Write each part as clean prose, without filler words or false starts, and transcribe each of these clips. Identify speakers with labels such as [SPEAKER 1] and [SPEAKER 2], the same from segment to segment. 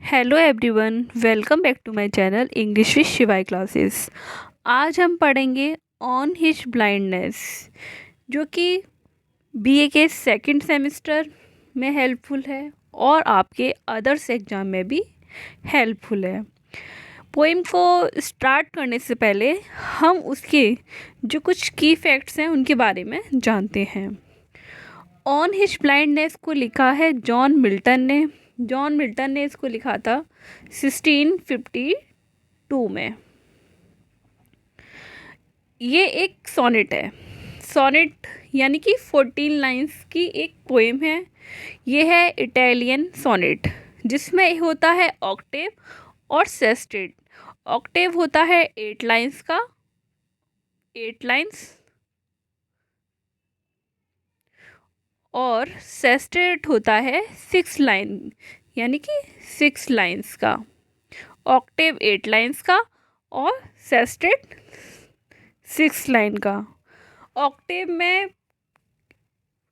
[SPEAKER 1] Hello everyone, welcome back to my channel English with Shivay classes. आज हम पढ़ेंगे on his blindness, जो कि बीए के सेकंड सेमेस्टर में हेल्पफुल है और आपके अदर्स एग्ज़ाम में भी हेल्पफुल है। पोइम को स्टार्ट करने से पहले हम उसके जो कुछ की फैक्ट्स हैं उनके बारे में जानते हैं। ऑन हिज ब्लाइंडनेस को लिखा है जॉन मिल्टन ने इसको लिखा था 1652 में। ये एक सोनेट है। सोनेट यानी कि 14 लाइंस की एक पोएम है। ये है इटालियन सोनेट, जिसमें होता है ऑक्टेव और सेस्टेट। ऑक्टेव होता है 8 लाइंस का, 8 लाइंस, और सेस्टेट होता है 6 लाइन यानी कि 6 लाइंस का। ऑक्टेव 8 लाइंस का और सेस्टेट 6 लाइन का। ऑक्टेव में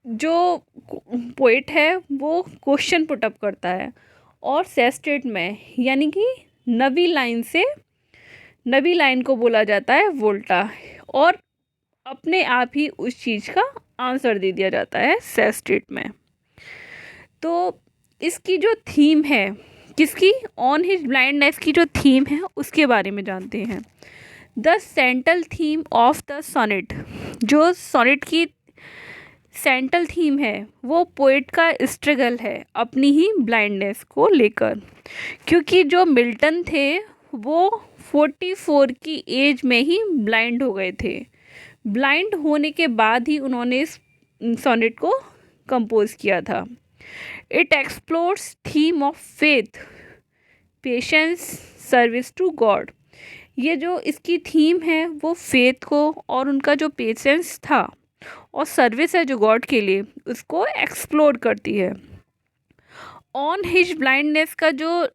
[SPEAKER 1] जो पोइट है वो क्वेश्चन पुटअप करता है, और सेस्टेट में यानी कि नवी लाइन को बोला जाता है वोल्टा, और अपने आप ही उस चीज़ का आंसर दे दिया जाता है सेस्टेट में। तो इसकी जो थीम है, किसकी, ऑन हिज ब्लाइंडनेस की जो थीम है उसके बारे में जानते हैं। The central theme of the sonnet, जो सोनेट की सेंट्रल थीम है वो पोएट का स्ट्रगल है अपनी ही ब्लाइंडनेस को लेकर, क्योंकि जो मिल्टन थे वो 44 की एज में ही ब्लाइंड हो गए थे। ब्लाइंड होने के बाद ही उन्होंने इस सोनेट को कंपोज किया था। It explores theme of faith, patience, service to God. ये जो इसकी थीम है वो फेथ को और उनका जो पेशेंस था और सर्विस है जो गॉड के लिए, उसको एक्सप्लोर करती है। ऑन हिज ब्लाइंडनेस का जो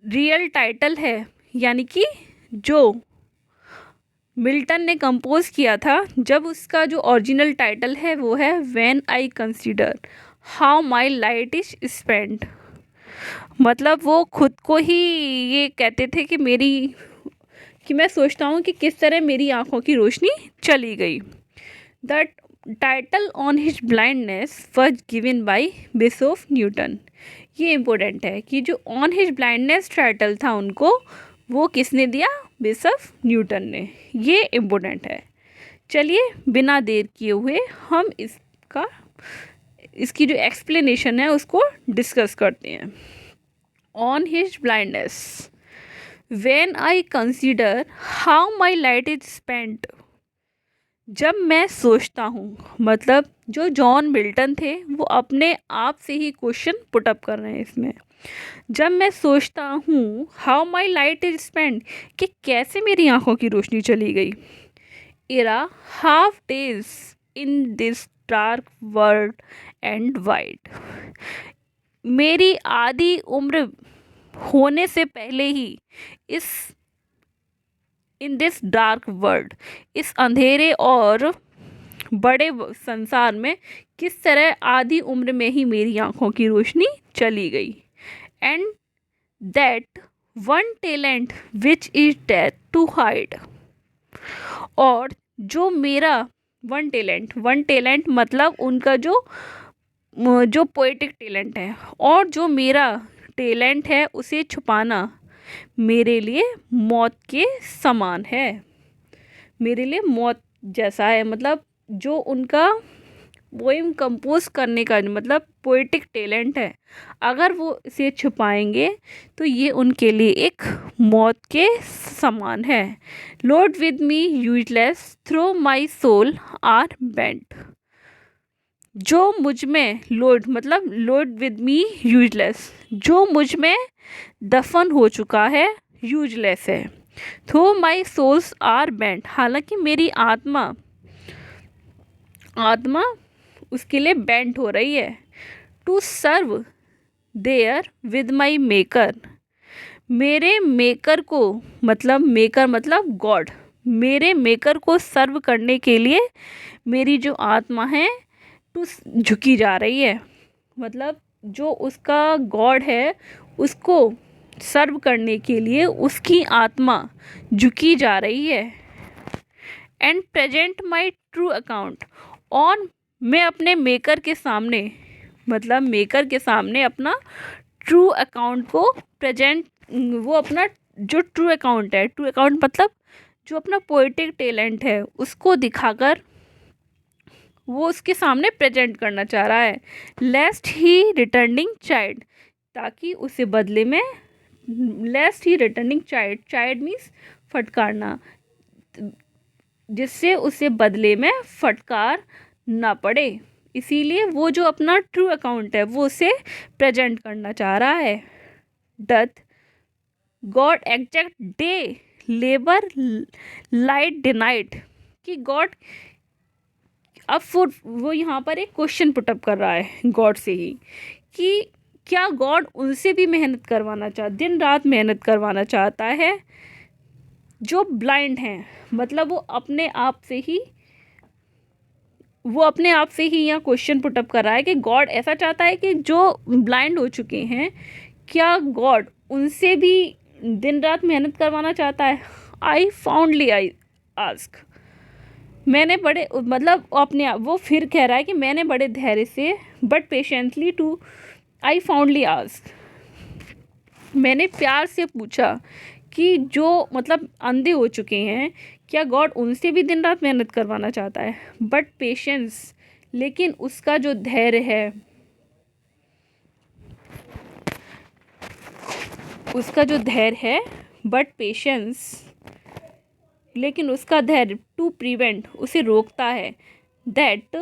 [SPEAKER 1] रियल टाइटल है, यानी कि जो मिल्टन ने कंपोज किया था, जब उसका जो ओरिजिनल टाइटल है वो है when I consider how my light is spent. मतलब वो खुद को ही ये कहते थे कि मैं सोचता हूँ कि किस तरह मेरी आँखों की रोशनी चली गई। The title on his blindness was given by bishop Newton. ये इम्पोर्टेंट है कि जो ऑन हिज ब्लाइंडनेस टाइटल था उनको वो किसने दिया, बिशप न्यूटन ने। ये इम्पोर्टेंट है। चलिए बिना देर किए हुए हम इसकी जो एक्सप्लेनेशन है उसको डिस्कस करते हैं। On his blindness, when I consider how my light is spent. जब मैं सोचता हूँ, मतलब जो जॉन मिल्टन थे वो अपने आप से ही क्वेश्चन पुटअप कर रहे हैं इसमें। जब मैं सोचता हूँ how my light is spent, कि कैसे मेरी आँखों की रोशनी चली गई। Era half days in this dark world and wide. मेरी आधी उम्र होने से पहले ही इन दिस डार्क वर्ल्ड, इस अंधेरे और बड़े संसार में किस तरह आधी उम्र में ही मेरी आँखों की रोशनी चली गई। And that one talent which is death to hide. और जो मेरा वन टैलेंट मतलब उनका जो पोएटिक टैलेंट है, और जो मेरा टैलेंट है उसे छुपाना मेरे लिए मौत के समान है, मेरे लिए मौत जैसा है। मतलब जो उनका पोएम कंपोज करने का मतलब पोएटिक टैलेंट है, अगर वो इसे छुपाएंगे तो ये उनके लिए एक मौत के समान है। Load with me useless throw my soul are bent. जो मुझ में लोड विद मी यूजलेस, जो मुझ में दफन हो चुका है, यूजलेस है। Throw my souls are bent, हालांकि मेरी आत्मा उसके लिए बेंट हो रही है। To serve there with my maker, मेरे मेकर को, मतलब गॉड, मेरे मेकर को सर्व करने के लिए मेरी जो आत्मा है टू झुकी जा रही है। मतलब जो उसका गॉड है उसको सर्व करने के लिए उसकी आत्मा झुकी जा रही है। And present my true account, और मैं अपने मेकर के सामने, मतलब मेकर के सामने अपना ट्रू अकाउंट को प्रेजेंट, वो अपना जो ट्रू अकाउंट है, ट्रू अकाउंट मतलब जो अपना पोएटिक टैलेंट है उसको दिखाकर वो उसके सामने प्रेजेंट करना चाह रहा है। लेस्ट ही रिटर्निंग चाइल्ड, ताकि उसे बदले में, लेस्ट ही रिटर्निंग चाइल्ड, चाइल्ड मीन्स फटकारना, जिससे उसे बदले में फटकार ना पड़े। इसीलिए वो जो अपना ट्रू अकाउंट है वो उसे प्रेजेंट करना चाह रहा है। Doth God exact day labour light deny it, कि गॉड, अब वो यहाँ पर एक क्वेश्चन पुटअप कर रहा है गॉड से ही, कि क्या गॉड उनसे भी मेहनत करवाना दिन रात मेहनत करवाना चाहता है जो ब्लाइंड हैं, मतलब वो अपने आप से ही यहाँ क्वेश्चन पुटअप कर रहा है कि गॉड ऐसा चाहता है कि जो ब्लाइंड हो चुके हैं, क्या गॉड उनसे भी दिन रात मेहनत करवाना चाहता है। आई फाउंडली आई आस्क, मैंने बड़े, मतलब अपने आप वो फिर कह रहा है कि मैंने बड़े धैर्य से, but patiently to, I fondly ask, मैंने प्यार से पूछा कि जो मतलब अंधे हो चुके हैं, क्या गॉड उनसे भी दिन रात मेहनत करवाना चाहता है। बट पेशेंस, लेकिन उसका जो धैर्य है, उसका जो धैर्य है, बट पेशेंस, लेकिन उसका धैर्य, टू प्रिवेंट, उसे रोकता है। दैट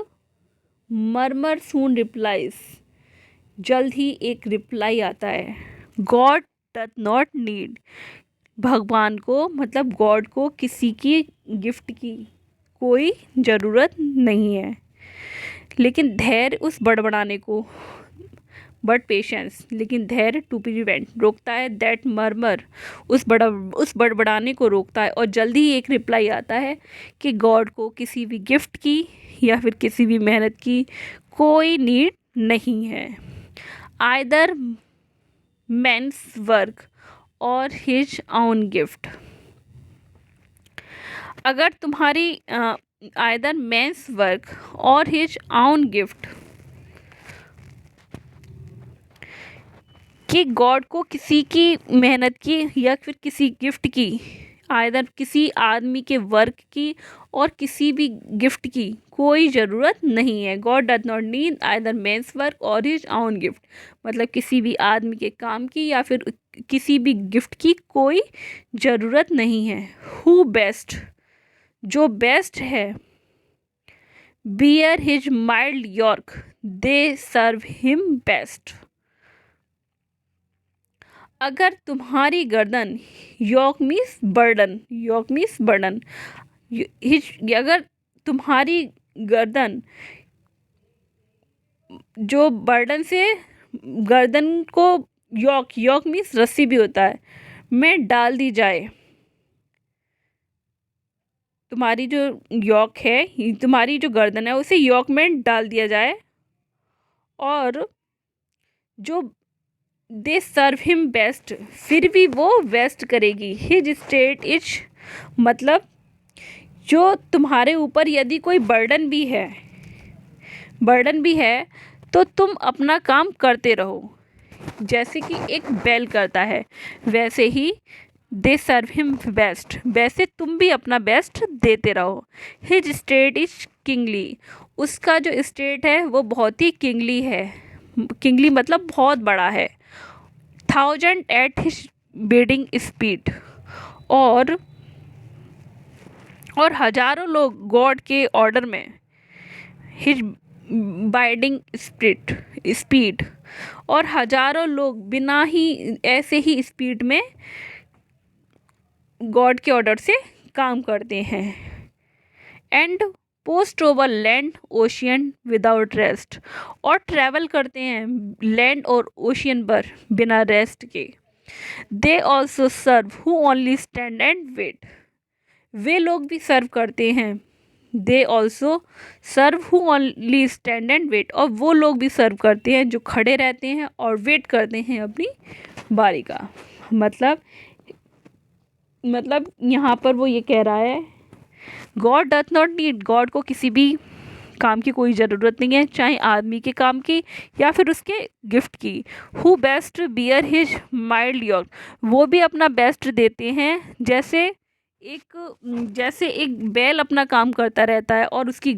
[SPEAKER 1] मर्मर सून रिप्लाइज, जल्द ही एक रिप्लाई आता है। गॉड डथ नॉट नीड, भगवान को, मतलब गॉड को किसी की गिफ्ट की कोई ज़रूरत नहीं है, लेकिन धैर्य उस बड़बड़ाने को, बट पेशेंस, लेकिन धैर्य टू प्रिवेंट, रोकता है। दैट मर्मर, उस बड़बड़ाने को रोकता है, और जल्दी ही एक रिप्लाई आता है कि गॉड को किसी भी गिफ्ट की या फिर किसी भी मेहनत की कोई नीड नहीं है। Either man's work or his own gift, अगर तुम्हारी either man's work or his own gift, कि गॉड को किसी की मेहनत की या फिर किसी गिफ्ट की, आइदर किसी आदमी के वर्क की और किसी भी गिफ्ट की कोई ज़रूरत नहीं है। God does not need either man's work or his own gift, मतलब किसी भी आदमी के काम की या फिर किसी भी गिफ्ट की कोई ज़रूरत नहीं है। हु बेस्ट, जो बेस्ट है, bear his mild yoke, they serve him best, अगर तुम्हारी गर्दन, yoke means burden, yoke means burden, अगर तुम्हारी गर्दन जो बर्डन से, गर्दन को यॉक मीन्स रस्सी भी होता है, में डाल दी जाए, तुम्हारी जो यॉक है, तुम्हारी जो गर्दन है उसे यॉक में डाल दिया जाए, और जो दे सर्व हिम बेस्ट, फिर भी वो वेस्ट करेगी। हिज स्टेट इज, मतलब जो तुम्हारे ऊपर यदि कोई बर्डन भी है तो तुम अपना काम करते रहो, जैसे कि एक बैल करता है, वैसे ही दे सर्व हिम बेस्ट, वैसे तुम भी अपना बेस्ट देते रहो। हिज स्टेट इज किंगली, उसका जो स्टेट है वो बहुत ही किंगली है, किंगली मतलब बहुत बड़ा है। 1000 एट हिज बिडिंग स्पीड, और हजारों लोग गॉड के ऑर्डर में, हिज बाइडिंग स्पीड, और हजारों लोग बिना ही ऐसे ही स्पीड में गॉड के ऑर्डर से काम करते हैं। And post over land ocean without rest, और ट्रैवल करते हैं लैंड और ओशियन पर बिना रेस्ट के। They also serve who only stand and wait, वे लोग भी सर्व करते हैं they also serve who only stand and wait, और वो लोग भी सर्व करते हैं जो खड़े रहते हैं और वेट करते हैं अपनी बारी का। मतलब यहाँ पर वो ये कह रहा है, God doth not need, God को किसी भी काम की कोई ज़रूरत नहीं है, चाहे आदमी के काम की या फिर उसके गिफ्ट की। Who best bear his mild yoke, वो भी अपना बेस्ट देते हैं, जैसे एक बैल अपना काम करता रहता है और उसकी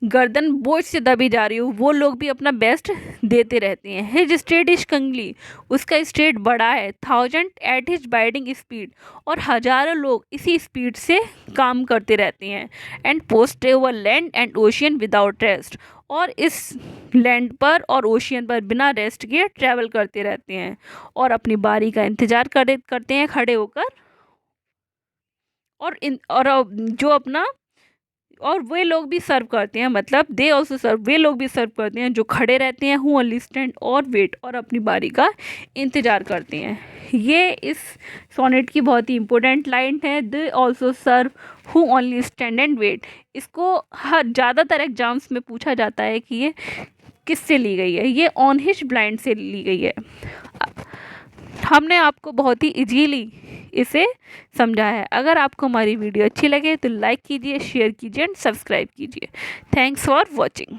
[SPEAKER 1] गर्दन बोझ से दबी जा रही हो, वो लोग भी अपना बेस्ट देते रहते हैं। हिज स्टेट इज कंगली, उसका स्टेट बड़ा है। Thousand at his biding speed, और हजारों लोग इसी स्पीड से काम करते रहते हैं। And post over land and ocean without rest, और इस लैंड पर और ओशियन पर बिना रेस्ट के ट्रैवल करते रहते हैं और अपनी बारी का इंतज़ार करते हैं खड़े होकर। जो अपना, और वे लोग भी सर्व करते हैं, मतलब दे ऑल्सो सर्व, वे लोग भी सर्व करते हैं जो खड़े रहते हैं, हु ओनली स्टैंड और वेट, और अपनी बारी का इंतज़ार करते हैं। ये इस सोनेट की बहुत ही इम्पोर्टेंट लाइन है, they also serve who only stand and wait. इसको हर ज़्यादातर एग्जाम्स में पूछा जाता है कि ये किससे ली गई है। ये ऑन हिज ब्लाइंड से ली गई है। हमने आपको बहुत ही इजीली इसे समझा है। अगर आपको हमारी वीडियो अच्छी लगे तो लाइक कीजिए, शेयर कीजिए एंड सब्सक्राइब कीजिए। Thanks for watching.